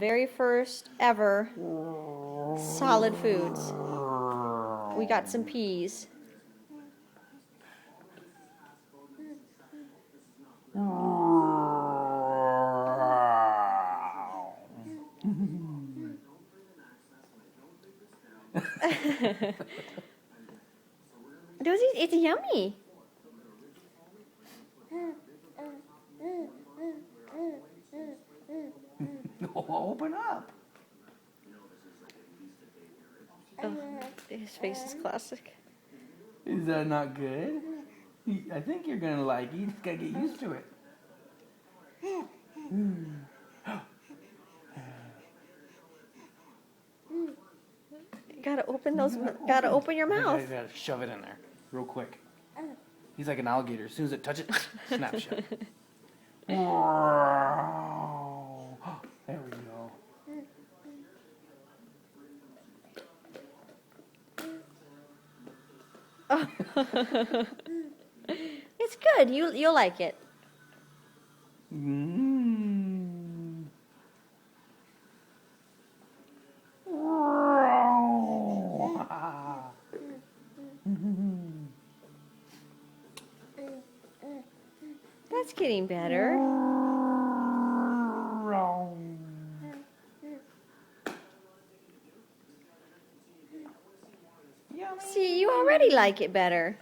very first ever solid foods. We got some peas. It's yummy. Open up. Oh, his face is classic. Is that not good? I think you're gonna like it. You just gotta get used to it. Gotta open those. Gotta open your mouth. You gotta shove it in there, real quick. He's like an alligator. As soon as it touches it, snap shut. There we go. It's good. You'll like it. That's getting better. See, you already like it better.